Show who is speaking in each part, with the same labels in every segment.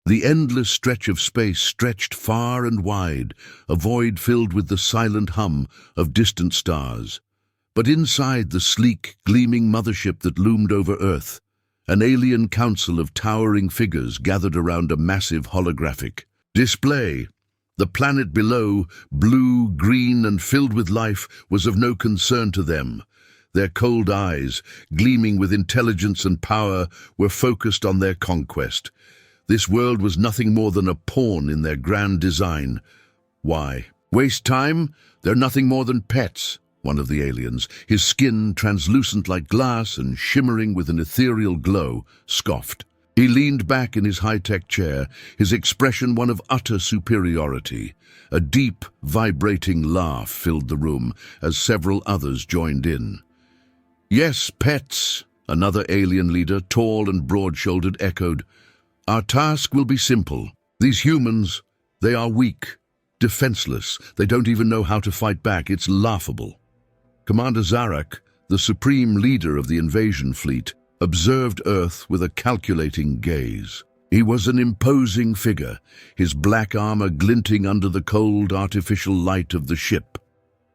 Speaker 1: The endless stretch of space stretched far and wide, a void filled with the silent hum of distant stars. But inside the sleek, gleaming mothership that loomed over Earth, an alien council of towering figures gathered around a massive holographic display. The planet below, blue, green, and filled with life, was of no concern to them. Their cold eyes, gleaming with intelligence and power, were focused on their conquest. This world was nothing more than a pawn in their grand design. Why? Waste time? They're nothing more than pets, one of the aliens, his skin translucent like glass and shimmering with an ethereal glow, scoffed. He leaned back in his high-tech chair, his expression one of utter superiority. A deep, vibrating laugh filled the room as several others joined in. "Yes, pets," another alien leader, tall and broad-shouldered, echoed. "Our task will be simple. These humans, they are weak, defenseless. They don't even know how to fight back. It's laughable." Commander Zarak, the supreme leader of the invasion fleet, observed Earth with a calculating gaze. He was an imposing figure, his black armor glinting under the cold, artificial light of the ship.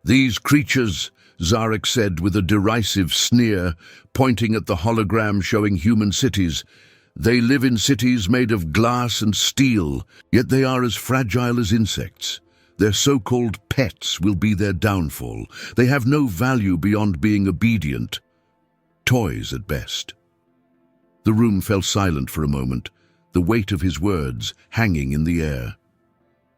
Speaker 1: "These creatures," Zarak said with a derisive sneer, pointing at the hologram showing human cities, "they live in cities made of glass and steel, yet they are as fragile as insects. Their so-called pets will be their downfall. They have no value beyond being obedient. Toys at best." The room fell silent for a moment, the weight of his words hanging in the air.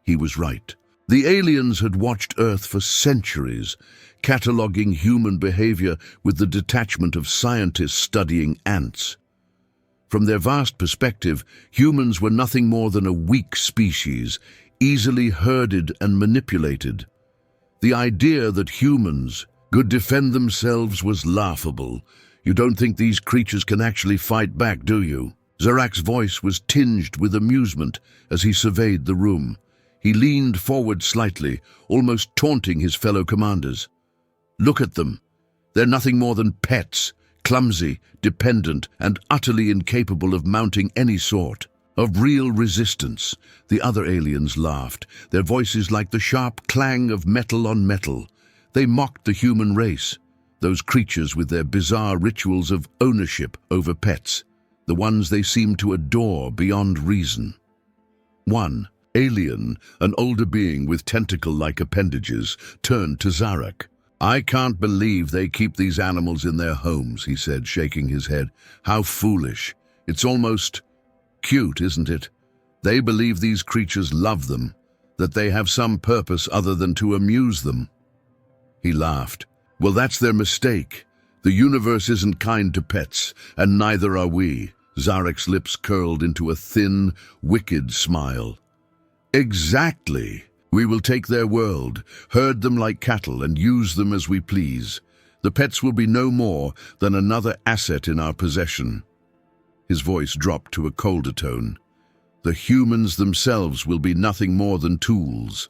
Speaker 1: He was right. The aliens had watched Earth for centuries, cataloguing human behavior with the detachment of scientists studying ants. From their vast perspective, humans were nothing more than a weak species, easily herded and manipulated. The idea that humans could defend themselves was laughable. "You don't think these creatures can actually fight back, do you?" Zarak's voice was tinged with amusement as he surveyed the room. He leaned forward slightly, almost taunting his fellow commanders. "Look at them. They're nothing more than pets, clumsy, dependent, and utterly incapable of mounting any sort of real resistance." The other aliens laughed, their voices like the sharp clang of metal on metal. They mocked the human race, those creatures with their bizarre rituals of ownership over pets, the ones they seemed to adore beyond reason. One alien, an older being with tentacle-like appendages, turned to Zarak. "I can't believe they keep these animals in their homes," he said, shaking his head. "How foolish. It's almost cute, isn't it? They believe these creatures love them, that they have some purpose other than to amuse them." He laughed. "Well, that's their mistake. The universe isn't kind to pets, and neither are we." Zarak's lips curled into a thin, wicked smile. "Exactly. We will take their world, herd them like cattle, and use them as we please. The pets will be no more than another asset in our possession." His voice dropped to a colder tone. "The humans themselves will be nothing more than tools.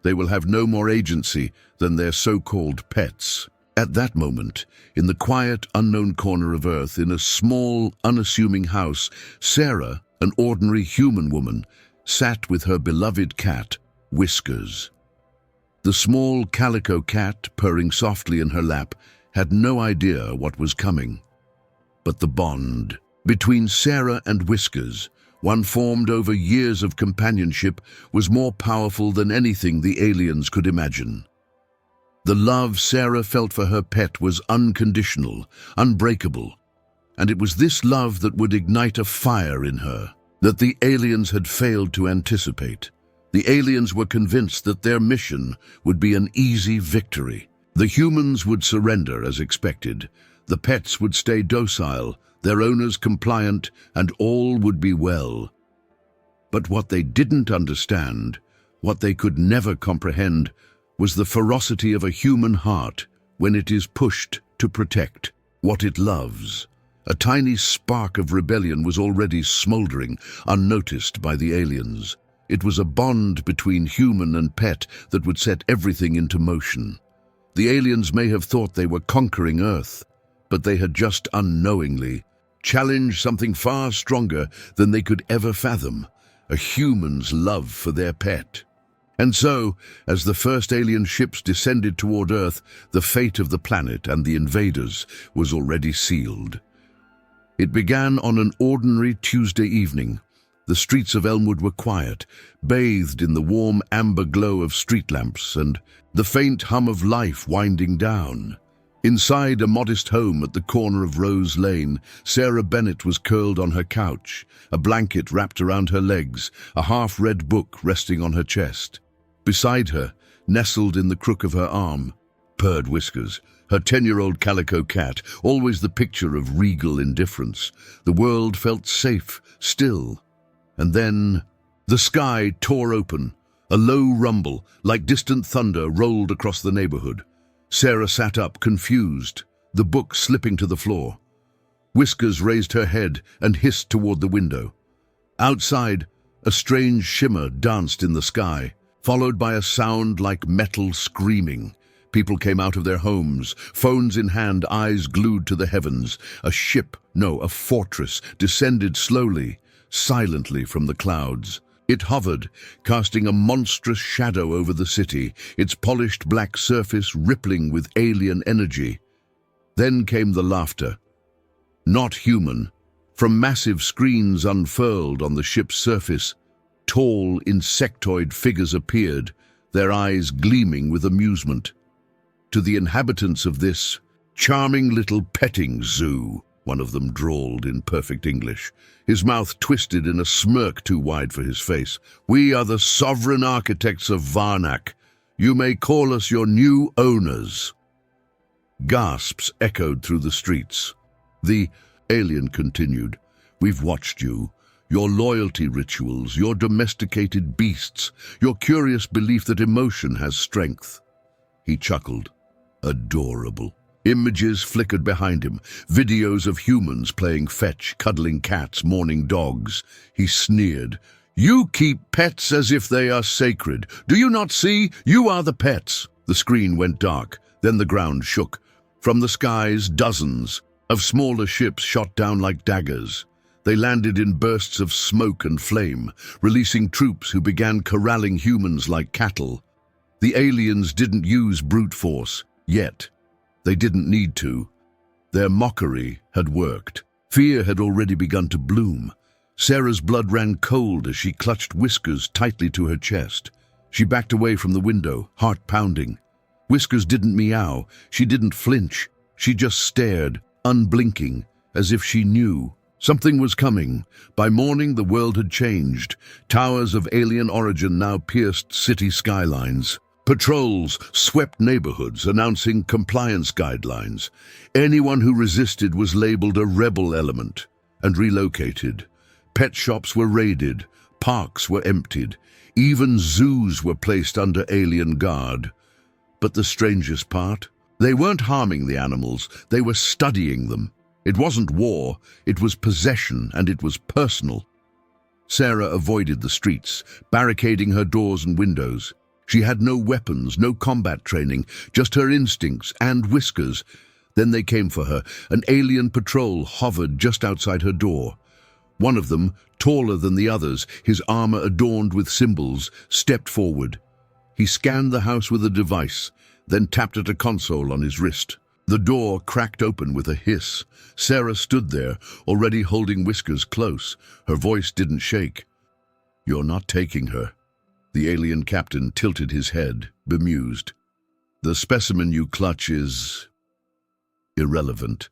Speaker 1: They will have no more agency than their so-called pets." At that moment, in the quiet, unknown corner of Earth, in a small, unassuming house, Sarah, an ordinary human woman, sat with her beloved cat, Whiskers. The small calico cat, purring softly in her lap, had no idea what was coming. But the bond between Sarah and Whiskers, one formed over years of companionship, was more powerful than anything the aliens could imagine. The love Sarah felt for her pet was unconditional, unbreakable, and it was this love that would ignite a fire in her that the aliens had failed to anticipate. The aliens were convinced that their mission would be an easy victory. The humans would surrender as expected, the pets would stay docile, their owners compliant, and all would be well. But what they didn't understand, what they could never comprehend, was the ferocity of a human heart when it is pushed to protect what it loves. A tiny spark of rebellion was already smoldering, unnoticed by the aliens. It was a bond between human and pet that would set everything into motion. The aliens may have thought they were conquering Earth, but they had just unknowingly challenged something far stronger than they could ever fathom, a human's love for their pet. And so, as the first alien ships descended toward Earth, the fate of the planet and the invaders was already sealed. It began on an ordinary Tuesday evening. The streets of Elmwood were quiet, bathed in the warm amber glow of street lamps and the faint hum of life winding down. Inside a modest home at the corner of Rose Lane, Sarah Bennett was curled on her couch, a blanket wrapped around her legs, a half-read book resting on her chest. Beside her, nestled in the crook of her arm, purred Whiskers, her 10-year-old calico cat, always the picture of regal indifference. The world felt safe, still. And then the sky tore open. A low rumble, like distant thunder, rolled across the neighborhood. Sarah sat up, confused, the book slipping to the floor. Whiskers raised her head and hissed toward the window. Outside, a strange shimmer danced in the sky, followed by a sound like metal screaming. People came out of their homes, phones in hand, eyes glued to the heavens. A ship, no, a fortress, descended slowly, silently from the clouds. It hovered, casting a monstrous shadow over the city, its polished black surface rippling with alien energy. Then came the laughter. Not human. From massive screens unfurled on the ship's surface, tall, insectoid figures appeared, their eyes gleaming with amusement. To the inhabitants of this charming little petting zoo, one of them drawled in perfect English, his mouth twisted in a smirk too wide for his face. "We are the sovereign architects of Varnak. You may call us your new owners." Gasps echoed through the streets. The alien continued, "We've watched you. Your loyalty rituals, your domesticated beasts, your curious belief that emotion has strength." He chuckled. Adorable. Images flickered behind him, videos of humans playing fetch, cuddling cats, mourning dogs. He sneered. "You keep pets as if they are sacred. Do you not see? You are the pets." The screen went dark, then the ground shook. From the skies, dozens of smaller ships shot down like daggers. They landed in bursts of smoke and flame, releasing troops who began corralling humans like cattle. The aliens didn't use brute force, yet. They didn't need to. Their mockery had worked. Fear had already begun to bloom. Sarah's blood ran cold as she clutched Whiskers tightly to her chest. She backed away from the window, heart pounding. Whiskers didn't meow. She didn't flinch. She just stared, unblinking, as if she knew. Something was coming. By morning, the world had changed. Towers of alien origin now pierced city skylines. Patrols swept neighborhoods, announcing compliance guidelines. Anyone who resisted was labeled a rebel element and relocated. Pet shops were raided, parks were emptied, even zoos were placed under alien guard. But the strangest part? They weren't harming the animals, they were studying them. It wasn't war, it was possession, and it was personal. Sarah avoided the streets, barricading her doors and windows. She had no weapons, no combat training, just her instincts and Whiskers. Then they came for her. An alien patrol hovered just outside her door. One of them, taller than the others, his armor adorned with symbols, stepped forward. He scanned the house with a device, then tapped at a console on his wrist. The door cracked open with a hiss. Sarah stood there, already holding Whiskers close. Her voice didn't shake. "You're not taking her." The alien captain tilted his head, bemused. "The specimen you clutch is irrelevant.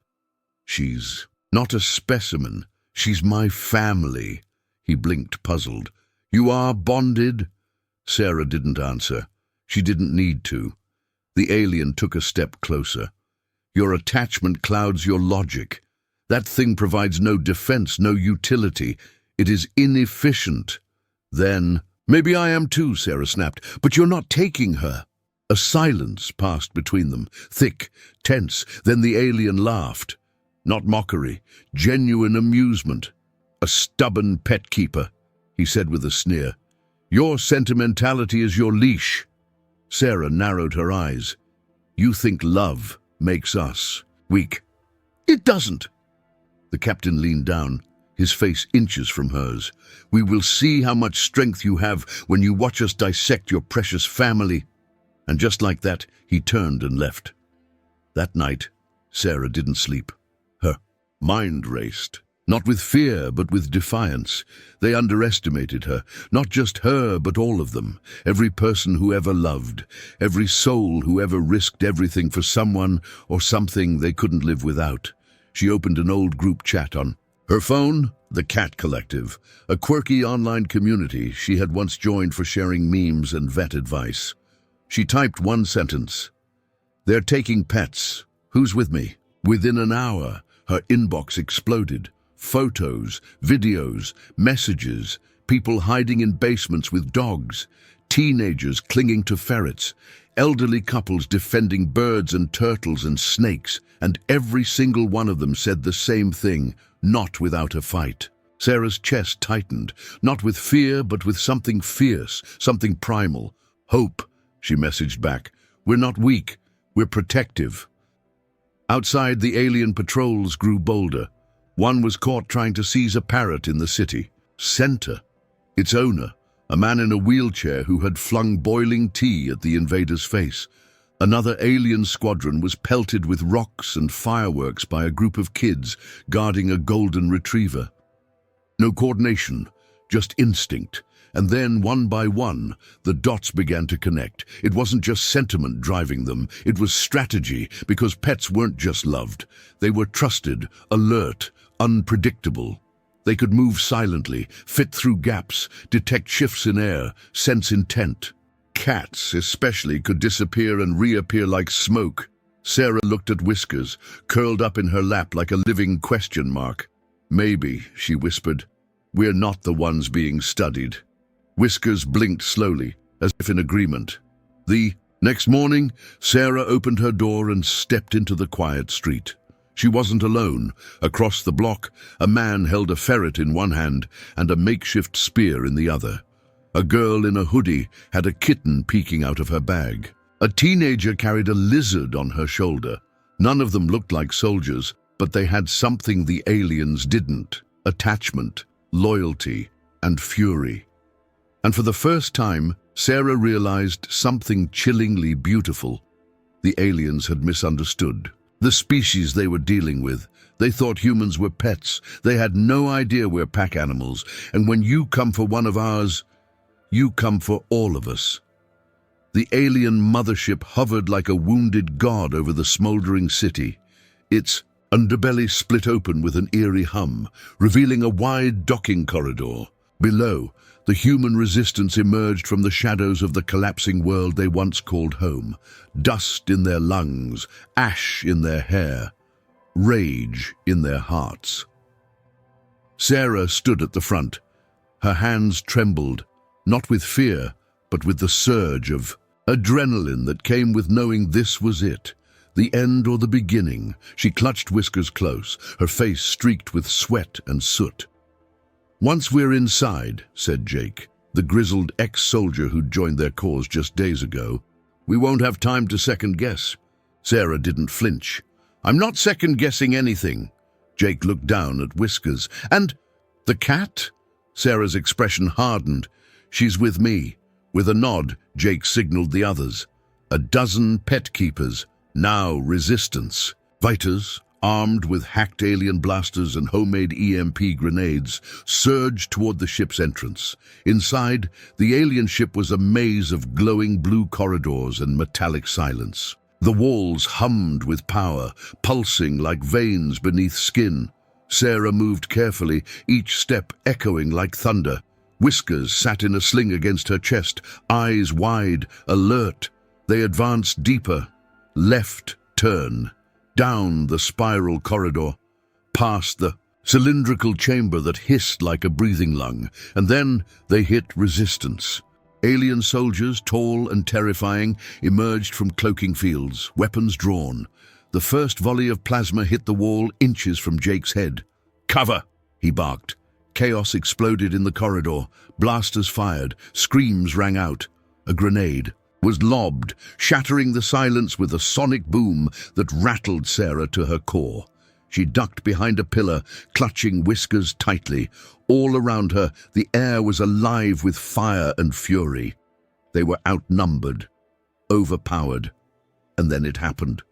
Speaker 1: She's not a specimen. She's my family." He blinked, puzzled. "You are bonded?" Sarah didn't answer. She didn't need to. The alien took a step closer. "Your attachment clouds your logic. That thing provides no defense, no utility. It is inefficient." Then, "Maybe I am too," Sarah snapped, "but you're not taking her." A silence passed between them, thick, tense. Then the alien laughed. Not mockery, genuine amusement. "A stubborn pet keeper," he said with a sneer. "Your sentimentality is your leash." Sarah narrowed her eyes. "You think love makes us weak. It doesn't." The captain leaned down, his face inches from hers. "We will see how much strength you have when you watch us dissect your precious family." And just like that, he turned and left. That night, Sarah didn't sleep. Her mind raced. Not with fear, but with defiance. They underestimated her. Not just her, but all of them. Every person who ever loved. Every soul who ever risked everything for someone or something they couldn't live without. She opened an old group chat on her phone, the Cat Collective, a quirky online community she had once joined for sharing memes and vet advice. She typed one sentence: "They're taking pets. Who's with me?" Within an hour, her inbox exploded. Photos, videos, messages, people hiding in basements with dogs, teenagers clinging to ferrets, elderly couples defending birds and turtles and snakes, and every single one of them said the same thing: not without a fight. Sarah's chest tightened, not with fear, but with something fierce, something primal. "Hope," she messaged back. "We're not weak, we're protective." Outside, the alien patrols grew bolder. One was caught trying to seize a parrot in the city. Center. Its owner, a man in a wheelchair who had flung boiling tea at the invader's face. Another alien squadron was pelted with rocks and fireworks by a group of kids guarding a golden retriever. No coordination, just instinct. And then, one by one, the dots began to connect. It wasn't just sentiment driving them, it was strategy, because pets weren't just loved. They were trusted, alert, unpredictable. They could move silently, fit through gaps, detect shifts in air, sense intent. Cats, especially, could disappear and reappear like smoke. Sarah looked at Whiskers, curled up in her lap like a living question mark. "Maybe," she whispered, "we're not the ones being studied." Whiskers blinked slowly, as if in agreement. The next morning, Sarah opened her door and stepped into the quiet street. She wasn't alone. Across the block, a man held a ferret in one hand and a makeshift spear in the other. A girl in a hoodie had a kitten peeking out of her bag. A teenager carried a lizard on her shoulder. None of them looked like soldiers, but they had something the aliens didn't: attachment, loyalty, and fury. And for the first time, Sarah realized something chillingly beautiful. The aliens had misunderstood the species they were dealing with. They thought humans were pets. They had no idea we're pack animals. And when you come for one of ours, you come for all of us. The alien mothership hovered like a wounded god over the smoldering city. Its underbelly split open with an eerie hum, revealing a wide docking corridor. Below, the human resistance emerged from the shadows of the collapsing world they once called home. Dust in their lungs, ash in their hair, rage in their hearts. Sarah stood at the front. Her hands trembled, not with fear, but with the surge of adrenaline that came with knowing this was it. The end or the beginning. She clutched Whiskers close, her face streaked with sweat and soot. "Once we're inside," said Jake, the grizzled ex-soldier who'd joined their cause just days ago, "we won't have time to second-guess." Sarah didn't flinch. "I'm not second-guessing anything." Jake looked down at Whiskers. "And the cat?" Sarah's expression hardened. "She's with me." With a nod, Jake signaled the others. A dozen pet keepers, now resistance. Fighters, armed with hacked alien blasters and homemade EMP grenades, surged toward the ship's entrance. Inside, the alien ship was a maze of glowing blue corridors and metallic silence. The walls hummed with power, pulsing like veins beneath skin. Sarah moved carefully, each step echoing like thunder. Whiskers sat in a sling against her chest, eyes wide, alert. They advanced deeper. Left turn. Down the spiral corridor, past the cylindrical chamber that hissed like a breathing lung, and then they hit resistance. Alien soldiers, tall and terrifying, emerged from cloaking fields, weapons drawn. The first volley of plasma hit the wall inches from Jake's head. "Cover!" he barked. Chaos exploded in the corridor. Blasters fired. Screams rang out. A grenade was lobbed, shattering the silence with a sonic boom that rattled Sarah to her core. She ducked behind a pillar, clutching Whiskers tightly. All around her, the air was alive with fire and fury. They were outnumbered, overpowered, and then it happened.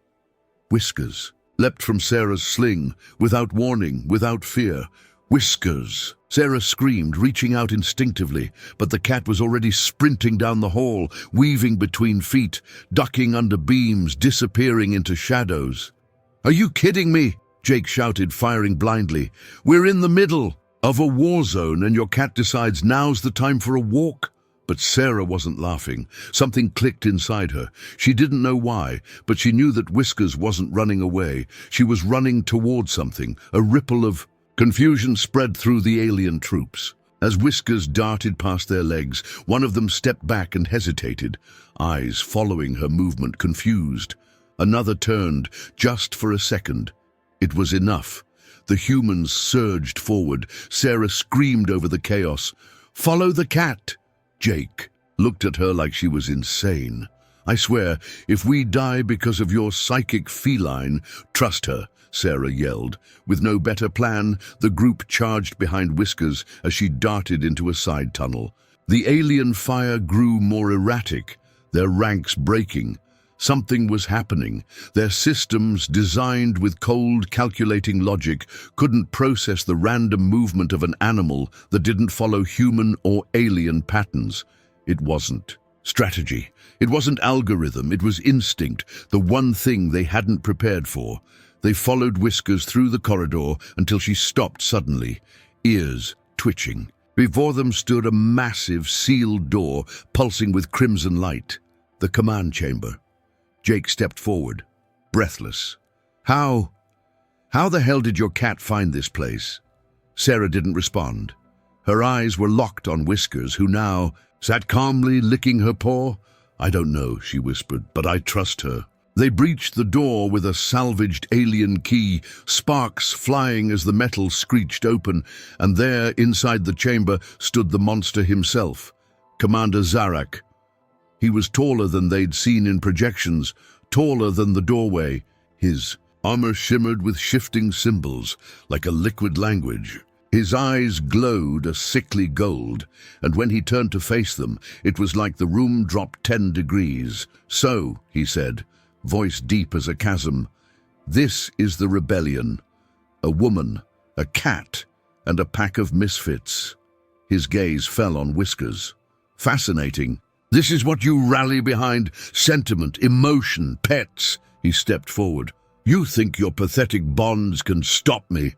Speaker 1: Whiskers leapt from Sarah's sling, without warning, without fear. Whiskers! Sarah screamed, reaching out instinctively, but the cat was already sprinting down the hall, weaving between feet, ducking under beams, disappearing into shadows. "Are you kidding me?" Jake shouted, firing blindly. "We're in the middle of a war zone and your cat decides now's the time for a walk?" But Sarah wasn't laughing. Something clicked inside her. She didn't know why, but she knew that Whiskers wasn't running away. She was running toward something. A ripple of confusion spread through the alien troops. As Whiskers darted past their legs, one of them stepped back and hesitated, eyes following her movement, confused. Another turned, just for a second. It was enough. The humans surged forward. Sarah screamed over the chaos. "Follow the cat!" Jake looked at her like she was insane. "I swear, if we die because of your psychic feline, trust her," Sarah yelled. With no better plan, the group charged behind Whiskers as she darted into a side tunnel. The alien fire grew more erratic, their ranks breaking. Something was happening. Their systems, designed with cold, calculating logic, couldn't process the random movement of an animal that didn't follow human or alien patterns. It wasn't strategy. It wasn't algorithm. It was instinct, the one thing they hadn't prepared for. They followed Whiskers through the corridor until she stopped suddenly, ears twitching. Before them stood a massive, sealed door, pulsing with crimson light. The command chamber. Jake stepped forward, breathless. How the hell did your cat find this place?" Sarah didn't respond. Her eyes were locked on Whiskers, who now sat calmly licking her paw. "I don't know," she whispered, "but I trust her." They breached the door with a salvaged alien key, sparks flying as the metal screeched open, and there, inside the chamber, stood the monster himself, Commander Zarak. He was taller than they'd seen in projections, taller than the doorway. His armor shimmered with shifting symbols, like a liquid language. His eyes glowed a sickly gold, and when he turned to face them, it was like the room dropped 10 degrees. "So," he said, voice deep as a chasm, "this is the rebellion. A woman, a cat, and a pack of misfits." His gaze fell on Whiskers. "Fascinating. This is what you rally behind? Sentiment, emotion, pets." He stepped forward. "You think your pathetic bonds can stop me?"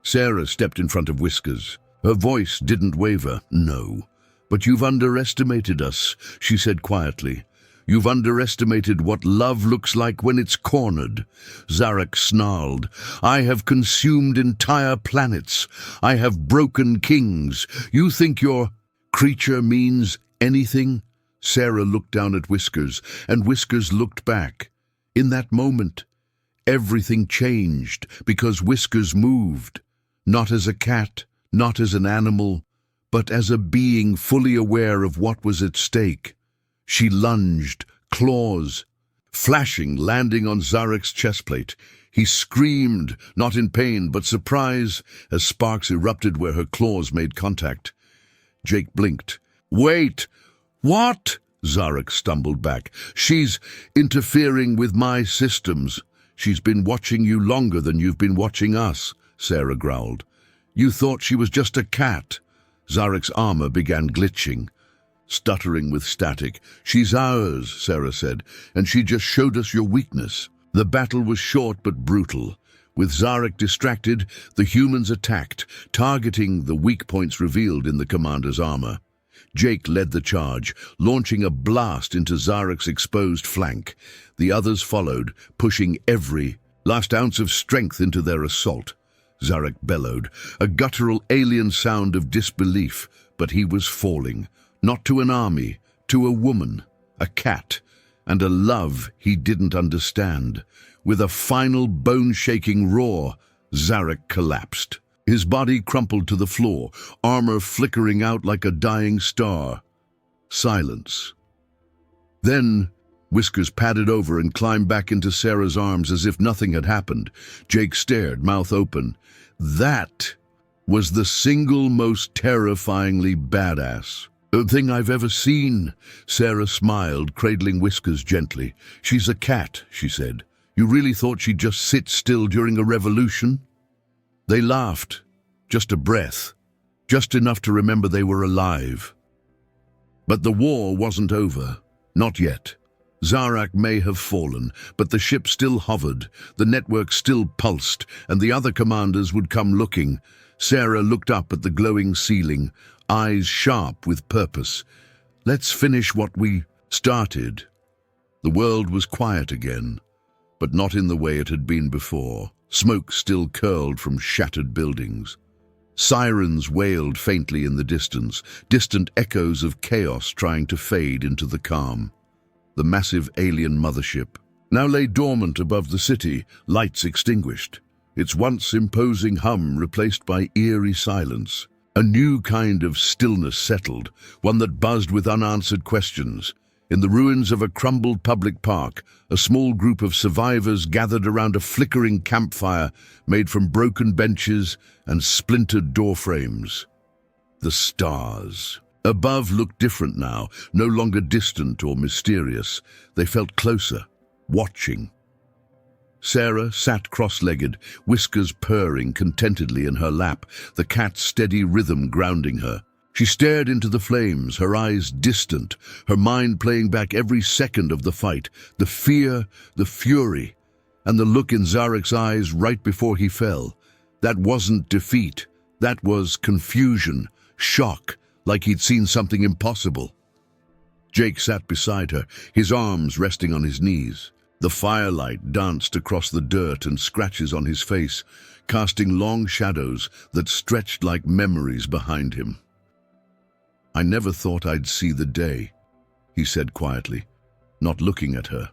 Speaker 1: Sarah stepped in front of Whiskers. Her voice didn't waver. "No, but you've underestimated us," she said quietly. "You've underestimated what love looks like when it's cornered." Zarak snarled. "I have consumed entire planets. I have broken kings. You think your creature means anything?" Sarah looked down at Whiskers, and Whiskers looked back. In that moment, everything changed because Whiskers moved, not as a cat, not as an animal, but as a being fully aware of what was at stake. She lunged, claws flashing, landing on Zarak's chestplate. He screamed, not in pain but surprise, as sparks erupted where her claws made contact. Jake blinked. "Wait! What?" Zarak stumbled back. "She's interfering with my systems." "She's been watching you longer than you've been watching us," Sarah growled. "You thought she was just a cat." Zarak's armor began glitching, stuttering with static. "She's ours," Sarah said, "and she just showed us your weakness." The battle was short but brutal. With Zarak distracted, the humans attacked, targeting the weak points revealed in the commander's armor. Jake led the charge, launching a blast into Zarak's exposed flank. The others followed, pushing every last ounce of strength into their assault. Zarak bellowed, a guttural alien sound of disbelief, but he was falling, not to an army, to a woman, a cat, and a love he didn't understand. With a final bone-shaking roar, Zarak collapsed. His body crumpled to the floor, armor flickering out like a dying star. Silence. Then Whiskers padded over and climbed back into Sarah's arms as if nothing had happened. Jake stared, mouth open. That was the single most terrifyingly badass thing I've ever seen. Sarah smiled, cradling Whiskers gently. She's a cat, she said. You really thought she'd just sit still during a revolution? They laughed. Just a breath. Just enough to remember they were alive. But the war wasn't over. Not yet. Zarak may have fallen, but the ship still hovered, the network still pulsed, and the other commanders would come looking. Sarah looked up at the glowing ceiling, eyes sharp with purpose. Let's finish what we started. The world was quiet again, but not in the way it had been before. Smoke still curled from shattered buildings. Sirens wailed faintly in the distance, distant echoes of chaos trying to fade into the calm. The massive alien mothership now lay dormant above the city, lights extinguished, its once imposing hum replaced by eerie silence. A new kind of stillness settled, one that buzzed with unanswered questions. In the ruins of a crumbled public park, a small group of survivors gathered around a flickering campfire made from broken benches and splintered doorframes. The stars above looked different now, no longer distant or mysterious. They felt closer, watching. Sarah sat cross-legged, Whiskers purring contentedly in her lap, the cat's steady rhythm grounding her. She stared into the flames, her eyes distant, her mind playing back every second of the fight, the fear, the fury, and the look in Zarek's eyes right before he fell. That wasn't defeat, that was confusion, shock, like he'd seen something impossible. Jake sat beside her, his arms resting on his knees. The firelight danced across the dirt and scratches on his face, casting long shadows that stretched like memories behind him. I never thought I'd see the day, he said quietly, not looking at her.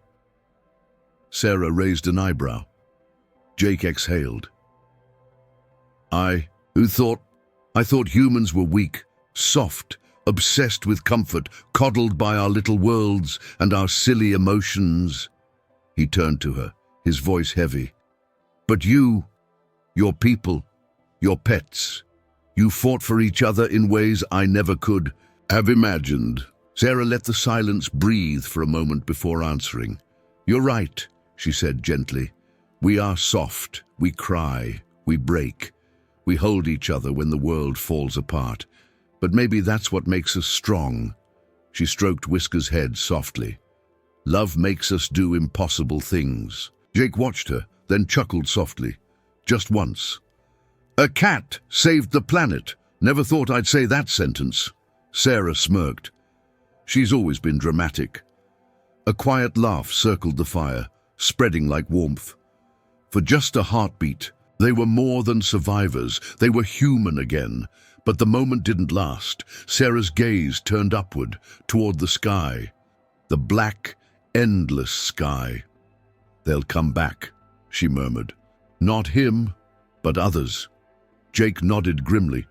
Speaker 1: Sarah raised an eyebrow. Jake exhaled. I thought humans were weak, soft, obsessed with comfort, coddled by our little worlds and our silly emotions. He turned to her, his voice heavy. But you, your people, your pets, you fought for each other in ways I never could have imagined. Sarah let the silence breathe for a moment before answering. You're right, she said gently. We are soft, we cry, we break. We hold each other when the world falls apart. But maybe that's what makes us strong. She stroked Whiskers' head softly. Love makes us do impossible things. Jake watched her, then chuckled softly. Just once. A cat saved the planet. Never thought I'd say that sentence. Sarah smirked. She's always been dramatic. A quiet laugh circled the fire, spreading like warmth. For just a heartbeat, they were more than survivors. They were human again. But the moment didn't last. Sarah's gaze turned upward, toward the sky. The black, endless sky. They'll come back, she murmured. Not him, but others. Jake nodded grimly.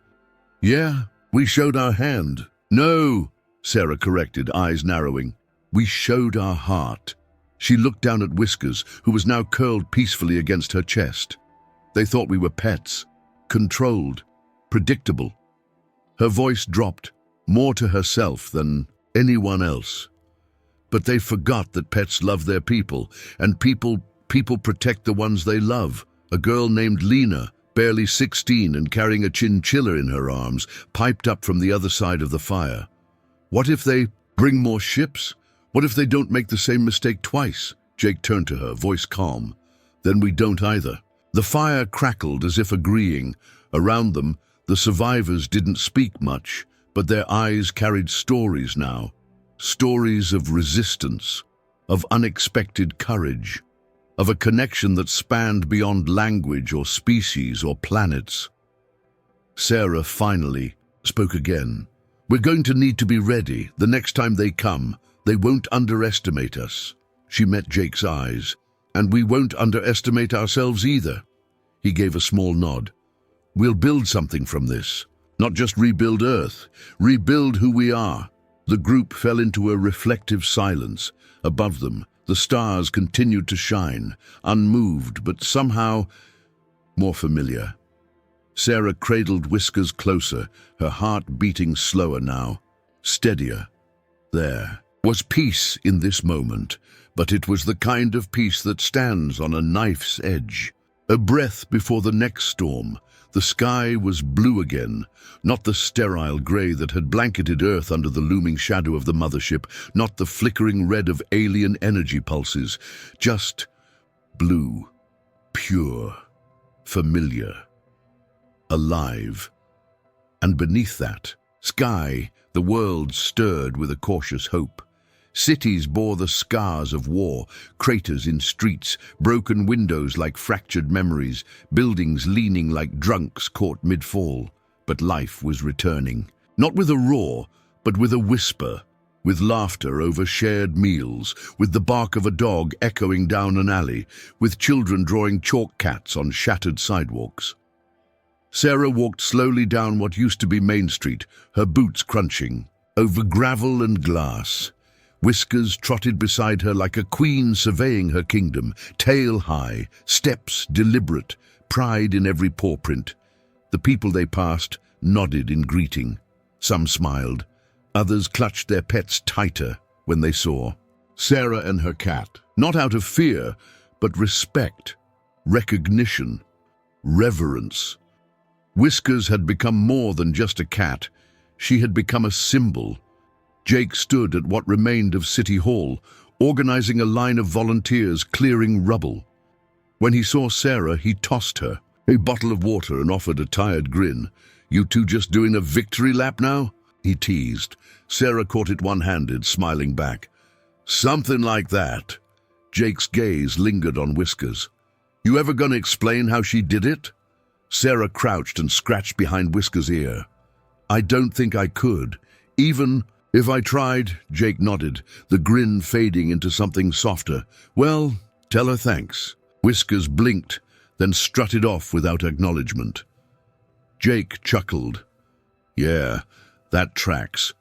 Speaker 1: Yeah, we showed our hand. No, Sarah corrected, eyes narrowing. We showed our heart. She looked down at Whiskers, who was now curled peacefully against her chest. They thought we were pets, controlled, predictable. Her voice dropped, more to herself than anyone else. But they forgot that pets love their people, and people protect the ones they love. A girl named Lena, barely 16 and carrying a chinchilla in her arms, piped up from the other side of the fire. What if they bring more ships? What if they don't make the same mistake twice? Jake turned to her, voice calm. Then we don't either. The fire crackled as if agreeing. Around them, the survivors didn't speak much, but their eyes carried stories now. Stories of resistance, of unexpected courage, of a connection that spanned beyond language or species or planets. Sarah finally spoke again. We're going to need to be ready. The next time they come, they won't underestimate us. She met Jake's eyes. And we won't underestimate ourselves either. He gave a small nod. We'll build something from this. Not just rebuild Earth. Rebuild who we are. The group fell into a reflective silence. Above them, the stars continued to shine, unmoved but somehow more familiar. Sarah cradled Whiskers closer, her heart beating slower now, steadier. There was peace in this moment, but it was the kind of peace that stands on a knife's edge. A breath before the next storm. The sky was blue again, not the sterile grey that had blanketed Earth under the looming shadow of the mothership, not the flickering red of alien energy pulses, just blue, pure, familiar, alive. And beneath that sky, the world stirred with a cautious hope. Cities bore the scars of war, craters in streets, broken windows like fractured memories, buildings leaning like drunks caught mid-fall. But life was returning, not with a roar, but with a whisper, with laughter over shared meals, with the bark of a dog echoing down an alley, with children drawing chalk cats on shattered sidewalks. Sarah walked slowly down what used to be Main Street, her boots crunching, over gravel and glass. Whiskers trotted beside her like a queen surveying her kingdom, tail high, steps deliberate, pride in every paw print. The people they passed nodded in greeting. Some smiled. Others clutched their pets tighter when they saw Sarah and her cat, not out of fear, but respect, recognition, reverence. Whiskers had become more than just a cat. She had become a symbol. Jake stood at what remained of City Hall, organizing a line of volunteers clearing rubble. When he saw Sarah, he tossed her a bottle of water and offered a tired grin. "You two just doing a victory lap now?" he teased. Sarah caught it one-handed, smiling back. "Something like that." Jake's gaze lingered on Whiskers. "You ever gonna explain how she did it?" Sarah crouched and scratched behind Whiskers' ear. "I don't think I could. Even if I tried," Jake nodded, the grin fading into something softer. "Well, tell her thanks." Whiskers blinked, then strutted off without acknowledgement. Jake chuckled. "Yeah, that tracks."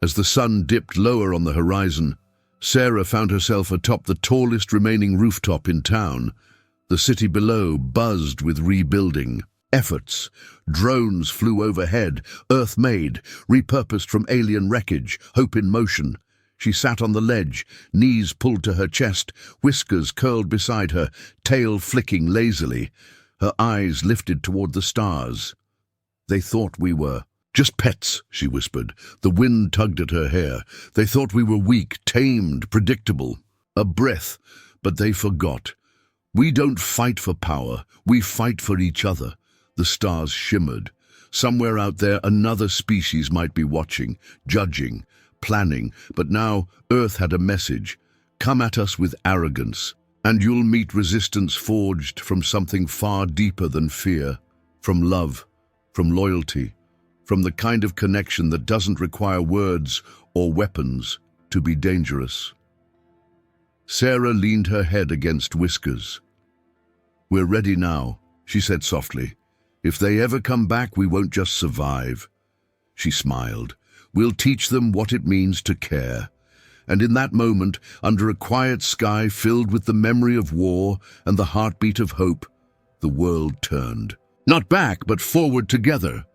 Speaker 1: As the sun dipped lower on the horizon, Sarah found herself atop the tallest remaining rooftop in town. The city below buzzed with rebuilding efforts. Drones flew overhead, Earth-made, repurposed from alien wreckage, hope in motion. She sat on the ledge, knees pulled to her chest, Whiskers curled beside her, tail flicking lazily. Her eyes lifted toward the stars. "They thought we were just pets," she whispered. The wind tugged at her hair. "They thought we were weak, tamed, predictable. A breath, but they forgot. We don't fight for power, we fight for each other." The stars shimmered. Somewhere out there another species might be watching, judging, planning, but now Earth had a message. Come at us with arrogance, and you'll meet resistance forged from something far deeper than fear, from love, from loyalty, from the kind of connection that doesn't require words or weapons to be dangerous. Sarah leaned her head against Whiskers. "We're ready now," she said softly. "If they ever come back, we won't just survive." She smiled. "We'll teach them what it means to care." And in that moment, under a quiet sky filled with the memory of war and the heartbeat of hope, the world turned. Not back, but forward together.